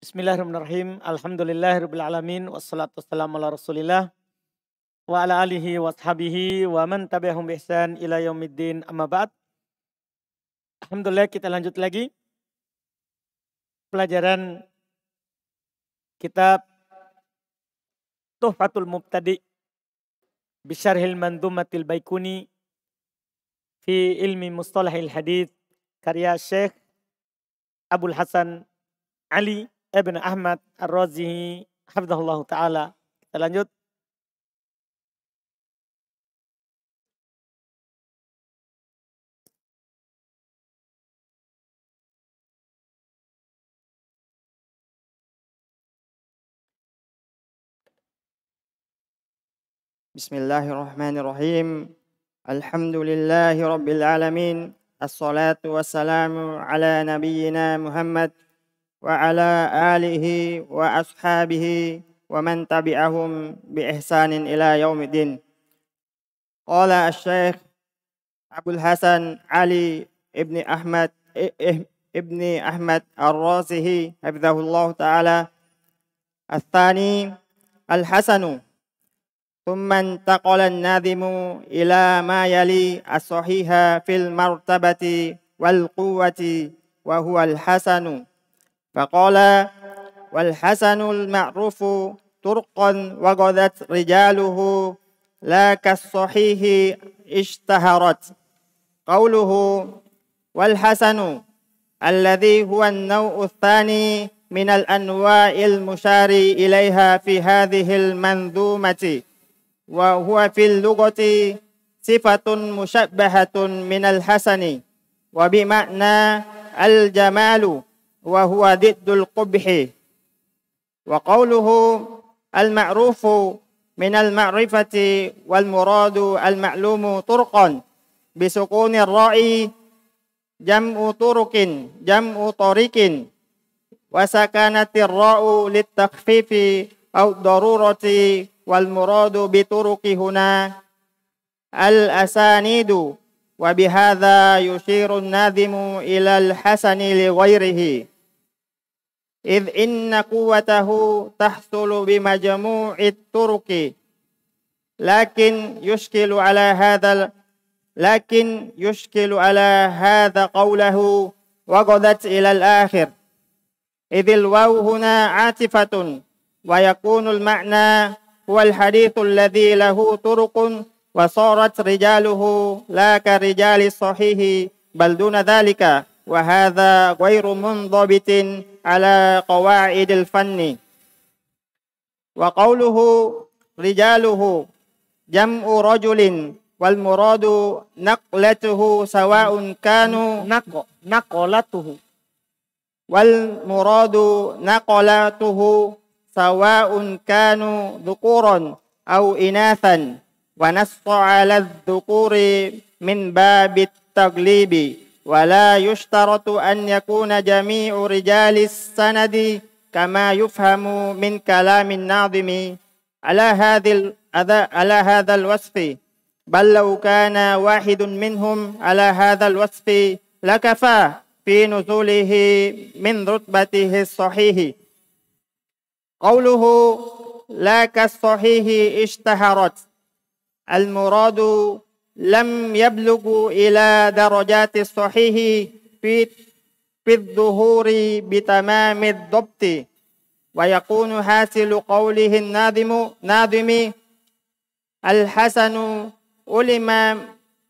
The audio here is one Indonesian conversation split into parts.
Bismillahirrahmanirrahim. Alhamdulillahirabbil alamin wassalatu wassalamu ala Rasulillah wa ala alihi washabihi wa man tabi'ahum bi ihsan ila yaumiddin amma ba'd. Alhamdulillah kita lanjut lagi pelajaran kitab Tuhfatul Mubtadi' bi Syarhil Mandhumatil Baikuni fi ilmi mustalahil hadits karya Syekh Abul Hasan Ali Ibn Ahmad Ar-Razi hafizahullah ta'ala. Kita lanjut. Bismillahirrahmanirrahim. Alhamdulillahi rabbil alamin. Assalatu wassalamu ala nabiyyina Muhammad wa ala alihi wa ashabihi wa man tabi'ahum bi ihsanin ila yaumiddin. Qala asy-Syaikh Abul Hasan Ali ibni Ahmad Ar-Razi hafizahullah ta'ala. Ats-tsani al-hasanu thumma intaqala an-nadhimu ila ma yali as-sahiha fil martabati wal quwwati wa huwa al-hasanu. Faqala wal hasanul ma'rufu turqan wa ghadat rijaluhu la kas-sahihi ishtaharat. Qawluhu wal hasanu alladhi huwa an-naw'u ats-tsani min al-anwa'il musyari ilaiha fi hadhihi al-manzumati wa huwa fil lughati sifatun musyabbahatun min al-hasani wa bi ma'na al-jamalu wa huwa diddul qubhi. Wa qawluhu al-ma'rufu min al-ma'rifati wal muradu al-ma'lumu turqan bi sukuni ar-ra'i jam'u turukin jam'u tariqin wa sakanati ar-ra'u lit-takhfifi aw darurati wal muradu bi turuki huna al-asanidu wa bihadza yushiru an-nadhimu ila al-hasani li ghairihi idh inna quwwatahu tahsulu bi majmu'i turuki lakin yushkilu ala hadha qawluhu wa qadat ila al-akhir idhil waw huna atifatun wa yakunu al-ma'na huwa al-hadithu alladhi lahu turuqun wa sarat rijaluhu la ka rijali sahihi bal duna dhalika wa hadha ghairu mundhabitin ala qawaidil fanni. Wa qawluhu rijaluhu jam'u rajulin wal muradu naqlatuhu sawa'un kanu naqalatuhu wal muradu naqalatuhu sawa'un kanu dhukuran aw inathan wa nassa 'ala adh-dhukuri min babit taglibi wa la yushtaratu an yakuna jami'u rijalis sanadi kama yufhamu min kalamin nadhimi ala hadzal wasfi bal law kana wahidun minhum ala hadzal wasfi lakafa fi nuzulihi min rutbatihi as-sahihi. Qawluhu la kas-sahihi ishtaharat al-muradu lam yablughu ila darajati as-sahihi fi adh-dhuhuri bitamami ad-dabti wa yakunu hasilu qawlihi an-nadhimi al-hasanu ulima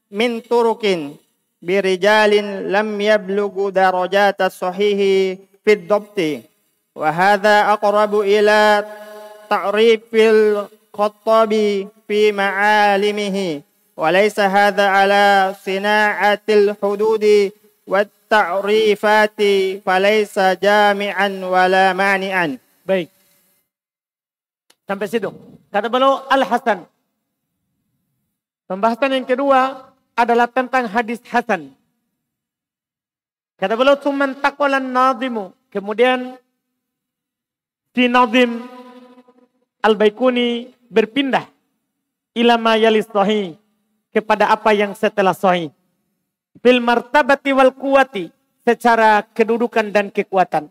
min turukin birijalin lam yablughu darajata as-sahihi fi ad-dabti wa hadha aqrabu ila ta'rifil khattabi fi ma'alimihi wa laysa hadha ala sina'atil hududi wat ta'rifati falaysa jami'an wala mani'an. Baik. Sampai situ. Kata beliau al-hasan. Pembahasan yang kedua adalah tentang hadis hasan. Kata beliau tsumman taqalan nadhimu. Kemudian si Nadhim Al-Baikuni berpindah ila ma yalis sahih, kepada apa yang setelah sahih. Fil martabati wal quwati, secara kedudukan dan kekuatan.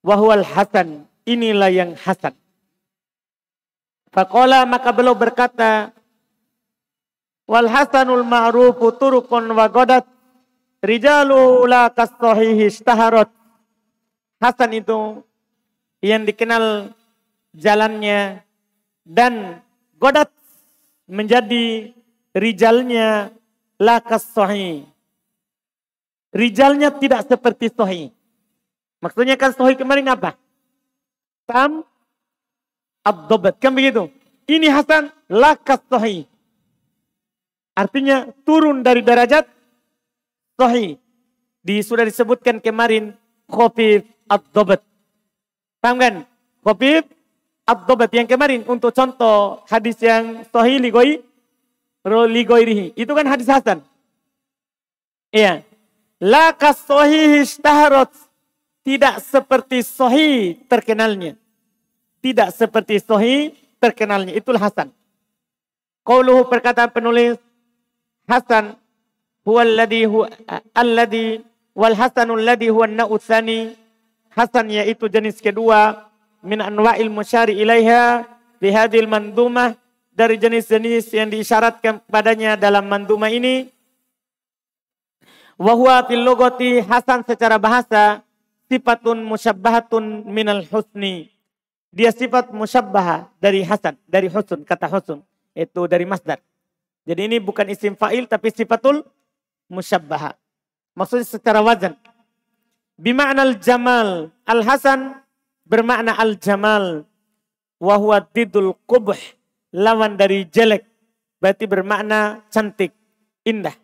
Wahwal hasan, inilah yang hasan. Faqala, maka beliau berkata, wal hasanul ma'rufu turukun wa godat rijalu la kastohihi istaharot. Hasan itu yang dikenal jalannya dan godat menjadi rijalnya la kastohi. Rijalnya tidak seperti sohi. Maksudnya kan sohi kemarin apa? Tam ad-dobat. Kan begitu? Ini hasan la kastohi. Artinya turun dari derajat sahih. Sudah disebutkan kemarin khafif ad-dhabt. Paham kan? Khafif ad-dhabt yang kemarin untuk contoh hadis yang sahih ligoirihi. Itu kan hadis hasan. Iya. La kas-sahih istaharat. Tidak seperti sahih terkenalnya. Tidak seperti sahih terkenalnya. Itulah hasan. Qauluhu, perkataan penulis, hasan huwa alladhi wal hasanul ladhi huwa an-na'u tsani. Hasan yaitu jenis kedua min anwa'il musyari ilaiha fi hadhil mandumah, dari jenis-jenis yang diisyaratkan padanya dalam mandumah ini. Wa huwa fil lughati, hasan secara bahasa sifatun musyabbahatun minal husni. Dia sifat musyabbaha dari hasan, dari husn, kata husn itu dari masdar. Jadi ini bukan isim fa'il tapi sifatul musyabbaha. Maksudnya secara wazan. Bima'nal jamal. Al-hasan bermakna al-jamal. Wahuwa didul qubh. Lawan dari jelek. Berarti bermakna cantik, indah.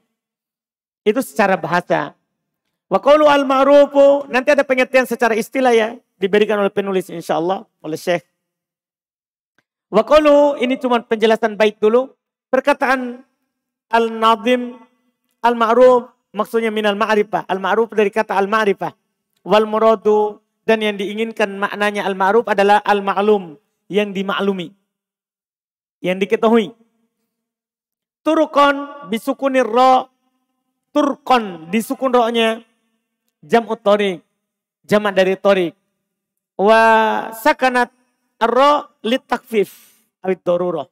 Itu secara bahasa. Wa qawlu al-ma'rufu. Nanti ada pengertian secara istilah ya. Diberikan oleh penulis insyaAllah. Oleh Syekh. Wa qawlu, ini cuma penjelasan baik dulu. Perkataan al-nazim, al-ma'ruf, maksudnya minal ma'rifah. Al-ma'ruf dari kata al-ma'rifah. Wal muradu, dan yang diinginkan maknanya al-ma'ruf adalah al-ma'lum, yang dimaklumi. Yang diketahui. Turukon bisukunir ro, turkon disukun ro-nya, jam'ut torik, jamak dari torik. Wa sakanat ar-ro lit takfif, awit doruroh.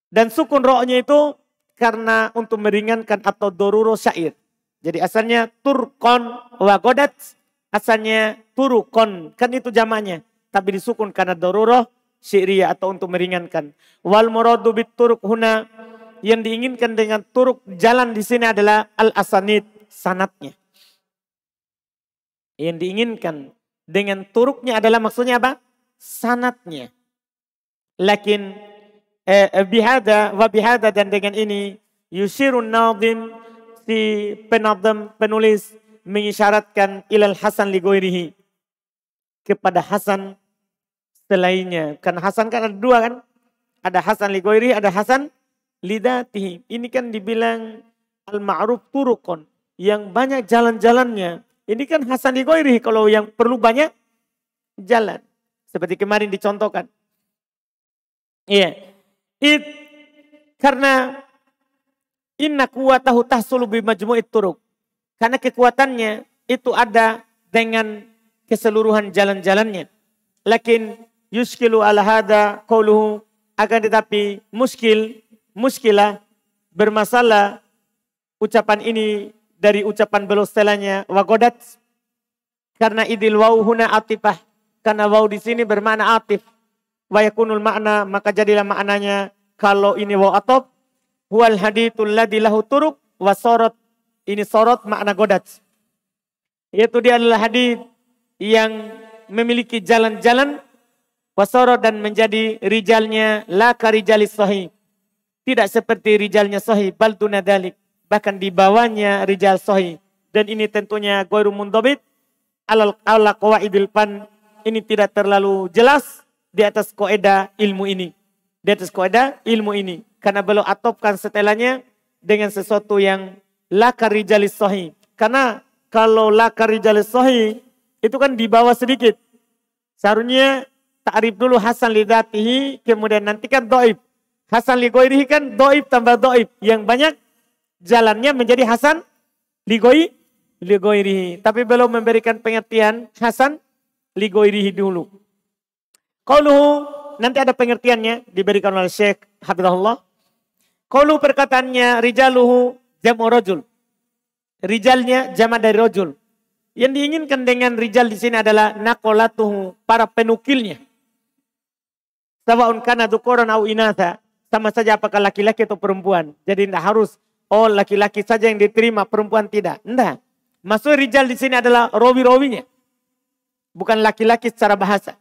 Dan sukun ro-nya itu karena untuk meringankan atau doruro syair. Jadi asalnya turkon wa godat. Asalnya turukon. Kan itu jamaknya. Tapi disukun karena doruro syairiyah atau untuk meringankan. Wal muradu bit turuk huna. Yang diinginkan dengan turuk jalan di sini adalah al-asanid. Sanatnya. Yang diinginkan dengan turuknya adalah maksudnya apa? Sanatnya. Lakin bihada wa bihada, dan dengan ini yusirun nazim, si penazam penulis mengisyaratkan ilal hasan li ghairihi, kepada hasan selainnya. Karena hasan kan ada dua kan? Ada hasan li ghairihi, ada hasan li dzatihi. Ini kan dibilang al-ma'ruf turukon, yang banyak jalan-jalannya. Ini kan hasan li ghairihi kalau yang perlu banyak jalan. Seperti kemarin dicontohkan. Iya. Karena inna kuwatahu tahsulu bi majmu'it turuk. Karena kekuatannya itu ada dengan keseluruhan jalan-jalannya. Lakin yuskilu ala hada qauluhu, akan tetapi muskilah bermasalah ucapan ini dari ucapan beliau setelahnya wagodat, karena idil waw huna atifah, karena waw di sini bermakna atif. Wa yakunul makna, maka jadilah maknanya kalau ini waw atop, huwal hadithul ladzi lahu turuk wa sorot. Ini sorot makna godat. Yaitu dia adalah hadith yang memiliki jalan-jalan, wa sorot, dan menjadi rijalnya la karijalis sahih. Tidak seperti rijalnya sahih, bal dunadalik, bahkan di bawahnya rijal sahih. Dan ini tentunya ghairu mundhabit ala qawaidil fan. Ini tidak terlalu jelas di atas kaidah ilmu ini. Di atas kaidah ilmu ini. Karena beliau atopkan setelahnya dengan sesuatu yang la karijalis sahih. Karena kalau la karijalis sahih itu kan di bawah sedikit. Seharusnya ta'rif dulu hasan li dzatihi, kemudian nanti kan dhaif. Hasan li ghairihi kan dhaif tambah dhaif. Yang banyak jalannya menjadi hasan li ghairihi. Tapi beliau memberikan pengertian hasan ligoirihi dulu. Qauluhu, nanti ada pengertiannya diberikan oleh Syekh Hafizahullah. Qauluhu perkataannya rijaluhu jam'u rajul. Rijalnya jama' dari rajul. Yang diinginkan dengan rijal di sini adalah naqolatuhu, para penukilnya. Sawa'un kana dzukuran au inatha, sama saja apakah laki-laki atau perempuan. Jadi tidak harus laki-laki saja yang diterima, perempuan tidak. Tidak. Maksud rijal di sini adalah rawi-rawinya. Bukan laki-laki secara bahasa.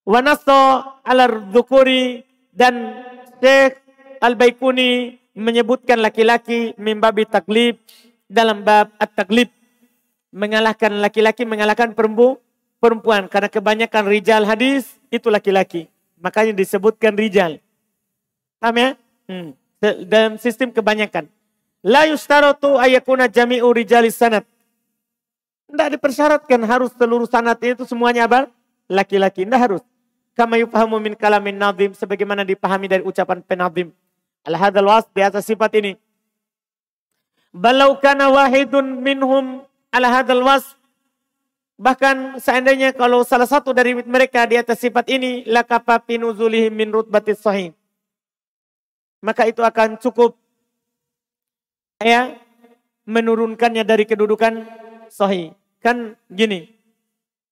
Wa nasso ala dzukuri, dan Syekh Al-Baikuni menyebutkan laki-laki mimbabi taklib, dalam bab at-taklib, mengalahkan laki-laki, mengalahkan perempuan. Karena kebanyakan rijal hadis itu laki-laki. Makanya disebutkan rijal. Paham ya? Dalam sistem kebanyakan. La yustaratu ayakuna jami'u rijalis sanad. Tidak dipersyaratkan harus seluruh sanad itu semuanya apa? Laki-laki. Tidak harus. Kama yufahamu min kalamin nadhim. Sebagaimana dipahami dari ucapan penadhim. Al-hadal was, di atas sifat ini. Balau kana wahidun minhum ala hadal was. Bahkan seandainya kalau salah satu dari mereka di atas sifat ini, lakafa pinuzulihim min rutbatis sahih. Maka itu akan cukup ya menurunkannya dari kedudukan sahih. Kan gini,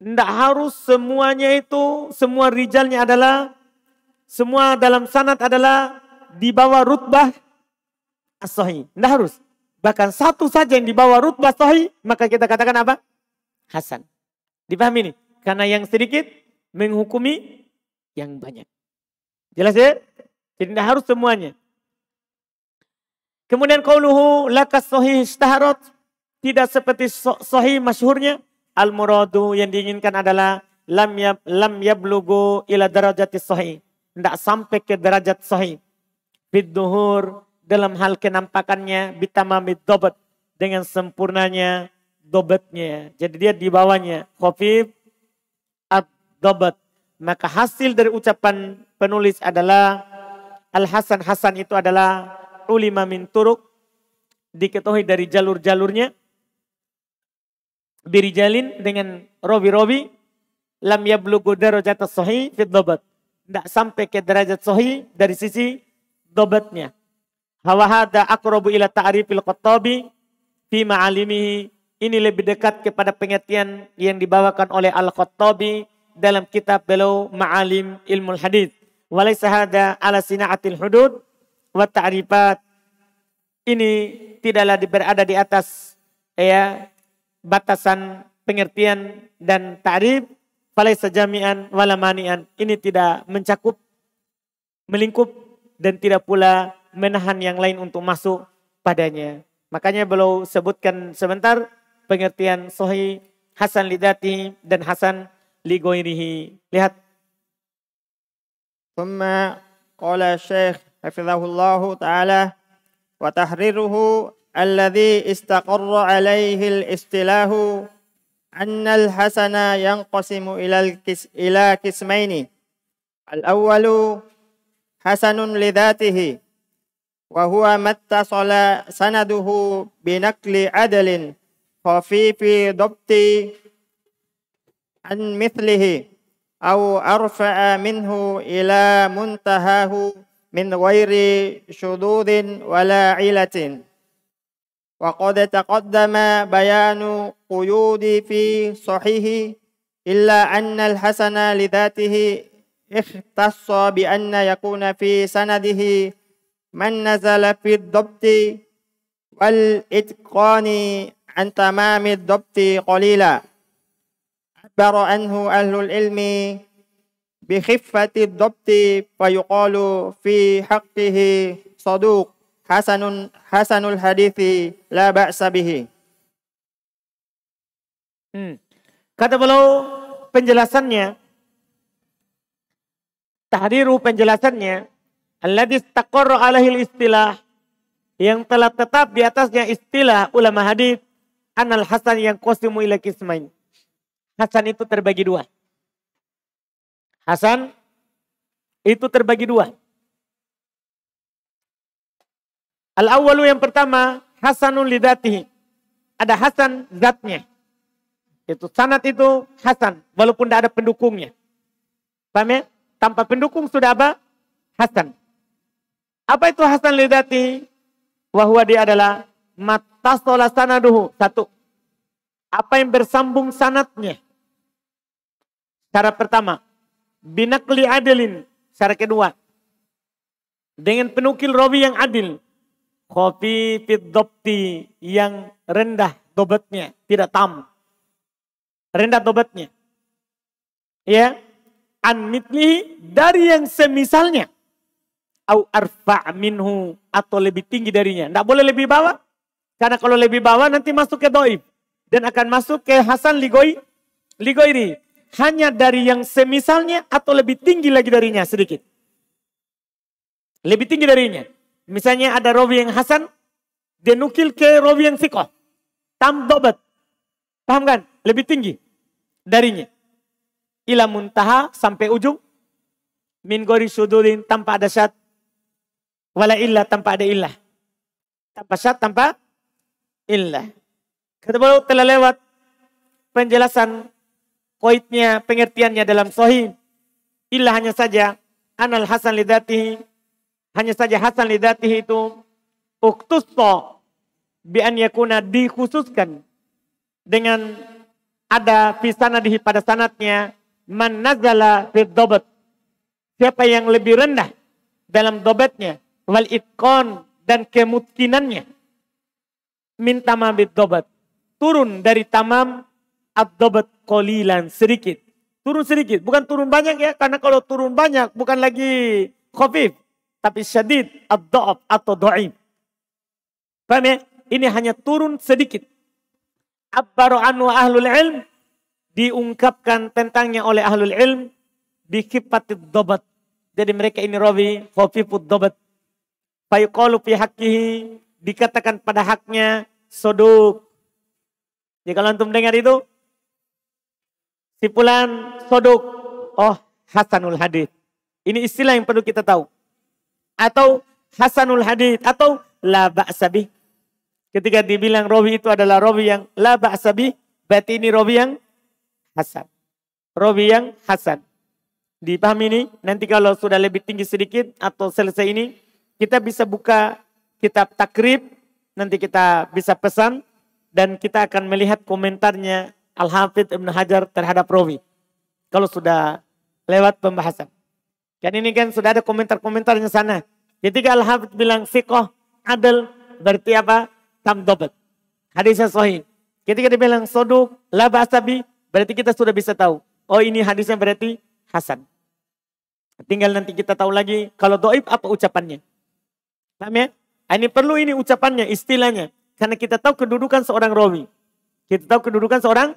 tidak harus semuanya itu, semua rijalnya adalah, semua dalam sanad adalah di bawah rutbah as-sahih. Tidak harus. Bahkan satu saja yang di bawah rutbah sahih, maka kita katakan apa? Hasan. Dipahami ini? Karena yang sedikit menghukumi yang banyak. Jelas ya? Jadi tidak harus semuanya. Kemudian qauluhu lakas sahih istaharat, tidak seperti sahih masyhurnya. Al-muradu, yang diinginkan adalah lam yablughu ila darajatis sahih. Tidak sampai ke derajat sahih. Bidduhur, dalam hal kenampakannya, bitamamid dobat, dengan sempurnanya dobatnya. Jadi dia di bawahnya. Khafif ad-dobat. Maka hasil dari ucapan penulis adalah Al-Hasan. Hasan itu adalah ulima min turuk, diketahui dari jalur-jalurnya. Birijalin, dengan robi-robi. Lam yablughu darajat sahih fid dobat. Tidak sampai ke derajat sahih dari sisi dobatnya. Hawahada aqrabu ila ta'rifil Khattabi fi ma'alimihi. Ini lebih dekat kepada pengertian yang dibawakan oleh Al-Khattabi dalam kitab beliau Ma'alim Ilmul Hadis. Walaysa hada ala sina'atil hudud wa ta'rifat. Ini tidaklah berada di atas ya batasan pengertian dan ta'rif. Falaysa jami'an wala mani'an. Ini tidak mencakup, melingkup, dan tidak pula menahan yang lain untuk masuk padanya. Makanya beliau sebutkan sebentar pengertian sahih, hasan lidati, dan hasan ligoirihi. Lihat. Thumma qala Syekh hafizahullahu ta'ala wa tahriruhu alladhi istaqarra alaihi al-istilahu anna al-hasana yanqasimu ila kismaini. Al-awwalu hasanun lidatihi wa huwa mattasala sanaduhu binaqli adalin khafifi dhabti an mithlihi aw arfa'a minhu ila muntahahu min ghairi syududin wala ilatin. Wa qad taqaddama bayanu quyudi fi sahihi illa anna al-hasana lidatihi ikhtassa bi anna yakuna fi sanadihi man nazala fi dhabti wal itqani an tamami dhabti qalila. Abara anhu ahlul ilmi bi khiffati dhabti fayuqalu fi haqqihi saduq hasanul hadithi la ba'sa bihi. Kata beliau penjelasannya, tahriru penjelasannya, alladzi istaqarra alaihi istilah, yang telah tetap di atasnya istilah ulama hadis, anal hasan yang qasimu ila qismain. Hasan itu terbagi dua. Hasan itu terbagi dua. Al-awwalu, yang pertama, hasanun lidatihi. Ada hasan zatnya. Itu sanad itu hasan, walaupun tidak ada pendukungnya. Paham ya? Tanpa pendukung sudah apa? Hasan. Apa itu hasan lidati? Wahwa dia adalah mattasola sanaduhu. Satu. Apa yang bersambung sanadnya? Cara pertama, binakli adilin. Cara kedua, dengan penukil rawi yang adil. Khafifid dhabti, yang rendah dobatnya, tidak tam. Rendah dobatnya. Ya, an mitlihi, dari yang semisalnya. Au arfa' minhu, atau lebih tinggi darinya. Tidak boleh lebih bawah. Karena kalau lebih bawah nanti masuk ke dhaif dan akan masuk ke hasan ligoiri. Hanya dari yang semisalnya atau lebih tinggi lagi darinya sedikit. Lebih tinggi darinya. Misalnya ada rawi yang hasan, dia nukil ke rawi yang thiqah. Tam dobat. Paham kan? Lebih tinggi darinya. Ila muntaha, sampai ujung. Min gori sudulin, tanpa ada syad. Wala illah, tanpa ada illah. Tanpa syad, tanpa illah. Kata beliau telah lewat penjelasan koidnya, pengertiannya dalam sahih. Illah hanya saja anal hasan lidatihi. Hanya saja hasan lidatihi itu uktusso bi an yakuna, dikhususkan dengan ada fi sanadihi, pada sanadnya man nazala fi dhabat, siapa yang lebih rendah dalam dhabatnya, wal itqan, dan kemungkinannya, min tamamid dhabat, turun dari tamam ad-dhabat qalilan, sedikit. Turun sedikit, bukan turun banyak ya, karena kalau turun banyak bukan lagi khafif, tapi syadid ad-dha'af atau dhaif. Paham ya? Ini hanya turun sedikit. Abbaru anhu ahlul ilm, diungkapkan tentangnya oleh ahlul ilm bi khifatid dhabat. Jadi mereka ini rawi khafifud dhabat. Fa yuqalu fi haqqihi, dikatakan pada haknya soduk. Jadi kalau antum dengar itu si fulan soduk, oh hasanul hadits. Ini istilah yang perlu kita tahu. Atau hasanul hadits, atau la ba'sa bih. Ketika dibilang rawi itu adalah rawi yang la ba'sa bih, berarti ini rawi yang hasan. Rawi yang hasan. Dipahami ini? Nanti kalau sudah lebih tinggi sedikit atau selesai ini, kita bisa buka kitab takrib, nanti kita bisa pesan dan kita akan melihat komentarnya Al-Hafidh Ibn Hajar terhadap rawi. Kalau sudah lewat pembahasan. Kan ini kan sudah ada komentar-komentarnya sana. Ketika Al-Hafidh bilang thiqah, adil, berarti apa? Tam dhabat. Hadisnya sahih. Ketika dia bilang soduk, la ba'sa bih, berarti kita sudah bisa tahu. Oh ini hadisnya berarti hasan. Tinggal nanti kita tahu lagi kalau dhaif apa ucapannya. Paham ya? Ini perlu ini ucapannya, istilahnya. Karena kita tahu kedudukan seorang rawi. Kita tahu kedudukan seorang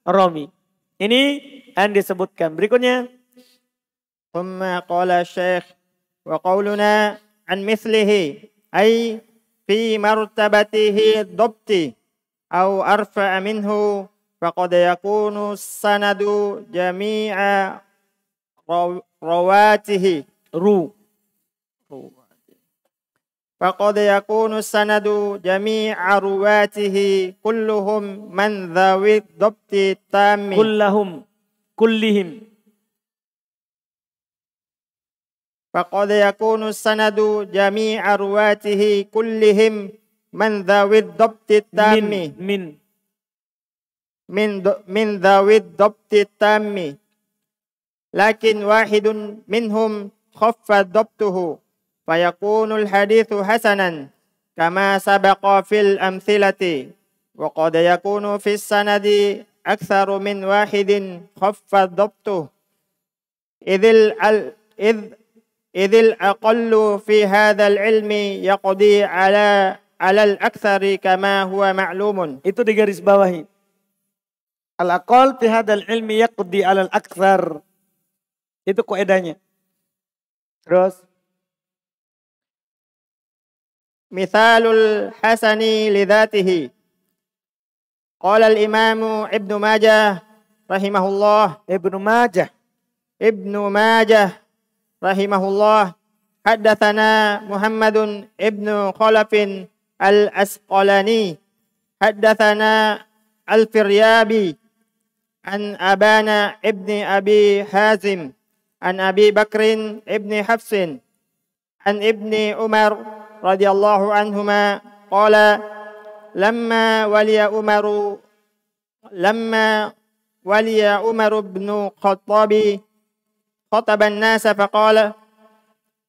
rawi. Ini yang disebutkan. Berikutnya. ثم قال الشيخ وقولنا عن مثله أي في مرتبته الضبط أو أرفع منه فقد يكون السند جميع رواته فقد يكون السند جميع رواته كلهم من ذوي الضبط التام كلهم فقد يكون السند جميع رواته كلهم من ذوي الضبط التام من ذوي الضبط التام لكن واحد منهم خف ضبطه فيكون الحديث حسنا كما سبق في الأمثلة وقد يكون في السند أكثر من واحد خف ضبطه إذ الأقل في هذا العلم يقضي على الأكثر كما هو معلوم. Itu di garis bawahi. Al-aqal fi hadzal ilmi yaqdi 'ala al-aktsar. Itu kaidahnya. Terus mithalul hasani lidzatihi. Qala al-Imam Ibnu Majah rahimahullah. Ibnu Majah rahimahullah, haddatsana Muhammadun ibnu Khalafin al-Asqalani, haddatsana al-Firyabi, عن أبان ابن أبي حازم عن أبي بكر ابن حفص عن ابن عمر رضي الله عنهما قال لما ولي عمر بن الخطاب خطب الناس فقال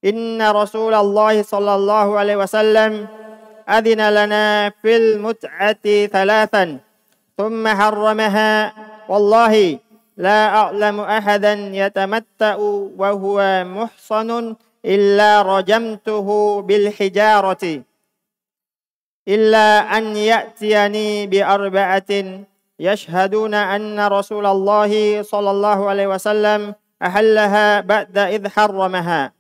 إن رسول الله صلى الله عليه وسلم أذن لنا في المتعة ثلاثا ثم حرمها والله لا أعلم أحدا يتمتع وهو محصن إلا رجمته بالحجارة إلا أن يأتيني بأربعة يشهدون أن رسول الله صلى الله عليه وسلم أحلها بعد إذ حرمها.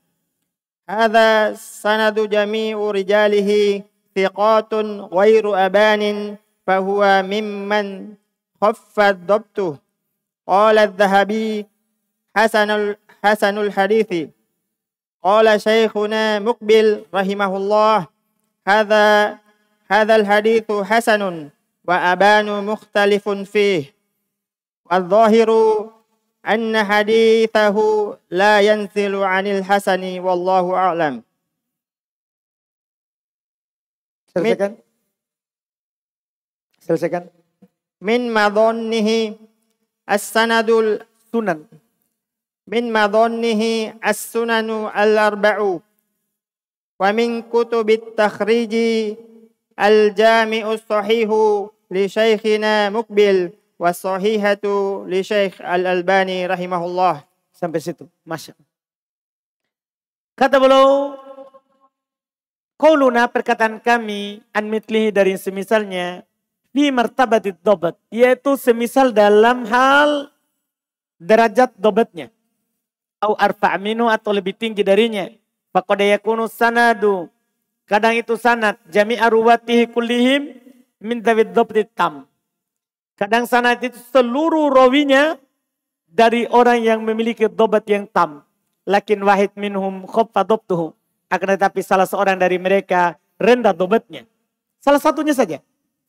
هذا سند جميع رجاله ثقات غير أبان فهو ممن خف ضبطه. قال الذهبي حسن الحديث. قال شيخنا مقبل رحمه الله هذا الحديث حسن وأبان مختلف فيه والظاهر أن حديثه لا ينزل عن الحسن والله أعلم. Selesaikan. Min madhannihi as-sanadul sunan. Min madhannihi as-sunanu al-arba'u. Wa min kutubit takhriji al-jami'us sahihu li syekhina Muqbil wa sahihatu li Syekh Al-Albani rahimahullah. Sampai situ. Masya. Kata beliau, qauluna perkataan kami an mitlihi dari semisalnya fi martabatid dobat, yaitu semisal dalam hal derajat dobatnya. Au arfa' minhu atau lebih tinggi darinya. Faqad yakunu sanadu, kadang itu sanad jami'a ruwatihi kullihim min dawid dobtit tam. Kadang sanad itu seluruh rawinya dari orang yang memiliki dobat yang tam. Lakin wahid minhum khaffa dobtuhu. Akan tetapi salah seorang dari mereka rendah dobatnya. Salah satunya saja.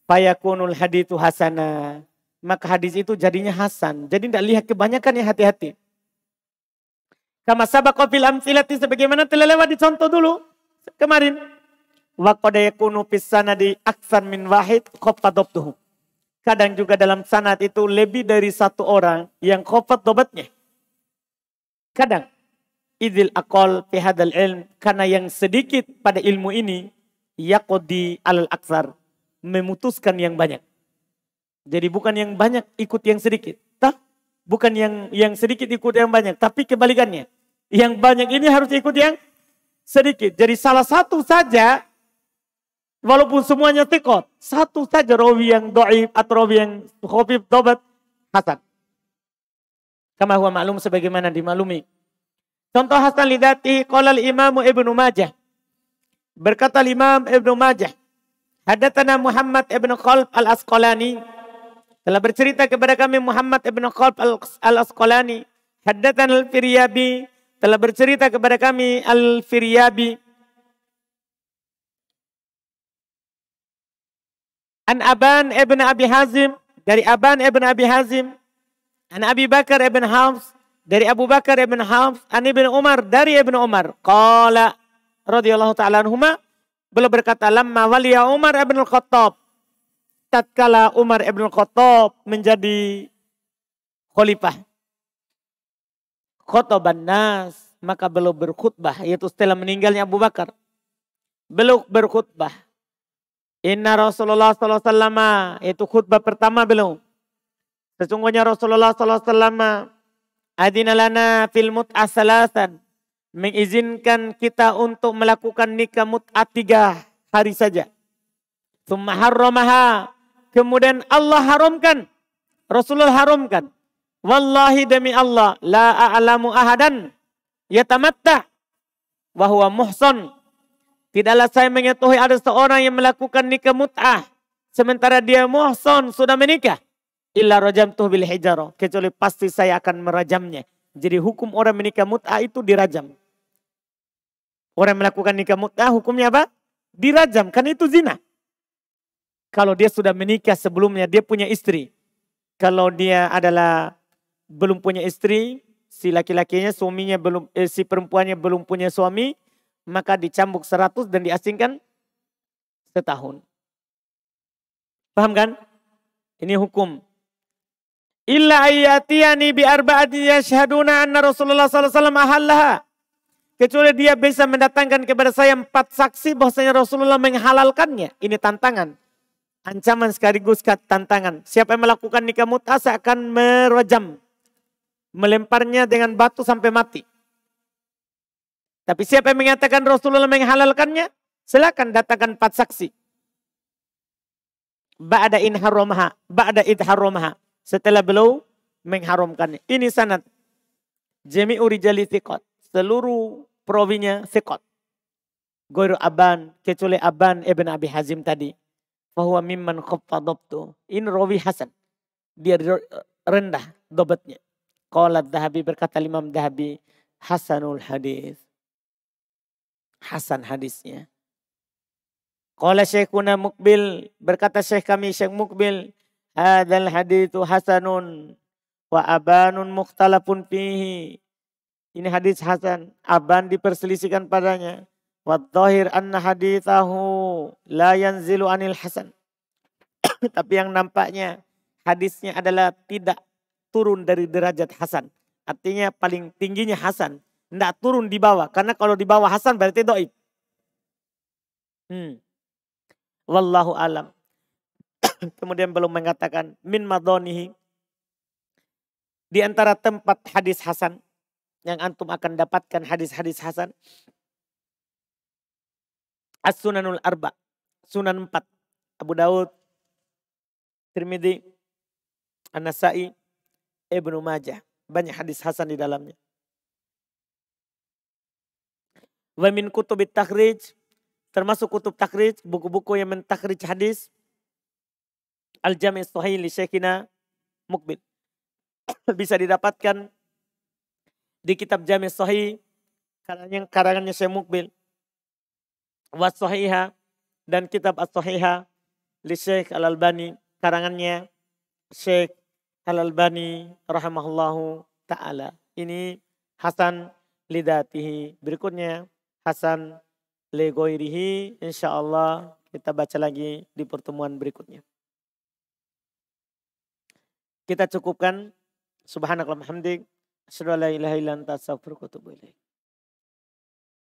Fayakunul hadithu hasana. Maka hadis itu jadinya hasan. Jadi tidak lihat kebanyakan yang hati-hati. Kama sabaqa fil amthilati, sebagaimana telah lewat di contoh dulu kemarin. Wa qad yakunu fis sanadi aktsar min wahid khaffa dhabtuhu. Kadang juga dalam sanad itu lebih dari satu orang yang khafat dobatnya. Kadang idil aqal fi hadzal ilm, karena yang sedikit pada ilmu ini yaqdi alal aktsar, memutuskan yang banyak. Jadi bukan yang banyak ikut yang sedikit. Bukan yang sedikit ikut yang banyak. Tapi kebalikannya. Yang banyak ini harus ikut yang sedikit. Jadi salah satu saja, walaupun semuanya thiqat, satu saja rawi yang dhaif atau rawi yang khafif dobat, hasan. Kama huwa ma'lum, sebagaimana dimaklumi. Contoh hasan lidati qala al-Imam Ibnu Majah. Berkata Imam Ibnu Majah, hadatsana Muhammad ibn Khalf al-Asqalani, telah bercerita kepada kami Muhammad ibn Khalf al-Asqalani. Hadatsana al-Firyabi, telah bercerita kepada kami al-Firyabi. An Aban ibn Abi Hazim, dari Aban ibn Abi Hazim. An Abi Bakar ibn Hafs, dari Abu Bakar ibn Hafs. An Ibn Umar, dari Ibn Umar. Qala radhiyallahu ta'ala anhuma, beliau berkata, lamma waliya Umar ibn al-Khattab, tatkala Umar ibn al-Khattab menjadi khalifah, khotoban nas, maka beliau berkhutbah, yaitu setelah meninggalnya Abu Bakar. Beliau berkhutbah. Inna Rasulullah sallallahu alaihi wasallam, itu khutbah pertama beliau. Sesungguhnya Rasulullah sallallahu alaihi wasallam adina lana fil mut'ah salasan, mengizinkan kita untuk melakukan nikah mut'ah 3 hari saja. Tsumma harramaha, kemudian Allah haramkan, Rasulullah haramkan. Wallahi demi Allah, la a'lamu ahadan yatamatta wa huwa muhsan, tidaklah saya mengetahui ada seorang yang melakukan nikah mut'ah sementara dia muhsan, sudah menikah, illa rajamtuhu bil hijarah, kecuali pasti saya akan merajamnya. Jadi hukum orang menikah mut'ah itu dirajam. Orang melakukan nikah mut'ah hukumnya apa? Dirajam, kan itu zina. Kalau dia sudah menikah sebelumnya, dia punya istri. Kalau dia adalah belum punya istri, si laki-lakinya, suaminya belum, si perempuannya belum punya suami, maka dicambuk 100 dan diasingkan setahun. Paham kan? Ini hukum. Illa ayyatiyani bi arba'ati yashhaduna anna Rasulullah sallallahu alaihi wasallam ahallaha. Kecuali dia bisa mendatangkan kepada saya 4 saksi bahwasanya Rasulullah menghalalkannya. Ini tantangan. Ancaman sekaligus tantangan. Siapa yang melakukan nikah mut'ah akan merajam. Melemparnya dengan batu sampai mati. Tapi siapa yang mengatakan Rasulullah menghalalkannya, silakan datangkan 4 saksi. Ba'da in haramha, ba'da id haramha. Setelah beliau mengharamkannya. Ini sanad. Jami'u rijali thiqat. Seluruh perawinya thiqat. Ghairu Aban, kecuali Aban ibn Abi Hazim tadi. Fahuwa mimman khaffa dhabtu. Ini rawi hasan. Dia rendah dobatnya. Qala Dhahabi, berkata Imam Dhahabi, hasanul hadis. Hasan hadisnya. Qala Syekhuna Muqbil, berkata Syekh kami Syekh Muqbil, hadzal haditsu hasanun wa abanun mukhtalafun fihi. Ini hadis hasan, Aban diperselisihkan padanya. Wa dhahir anna hadithahu la yanzilu anil hasan. Tapi yang nampaknya hadisnya adalah tidak turun dari derajat hasan. Artinya paling tingginya hasan. Tidak turun di bawah. Karena kalau di bawah hasan berarti dhaif. Wallahu alam. Kemudian belum mengatakan min madonihi. Di antara tempat hadis hasan. Yang antum akan dapatkan hadis-hadis hasan. As-Sunanul Arba. Sunan 4. Abu Daud. Tirmidzi. An-Nasai. Ibnu Majah. Banyak hadis hasan di dalamnya. Wa min kutubit takhrij. Termasuk kutub takhrij. Buku-buku yang mentakhrij hadis. Al-Jami' Sahih li Syekhina Muqbil. Bisa didapatkan di kitab Jami' Sahih. Karangannya Syekh Muqbil. Wa Sahihah. Dan kitab As-Sahihah. Li Syekh Al-Albani. Karangannya Syekh Al-Albani rahimahullahu ta'ala. Ini hasan lidatihi. Berikutnya hasan li ghairihi. InsyaAllah kita baca lagi di pertemuan berikutnya. Kita cukupkan. Subhanakallahumma hamdik. Asyhadu an la ilaha illa anta astaghfiruka wa atubu ilaik.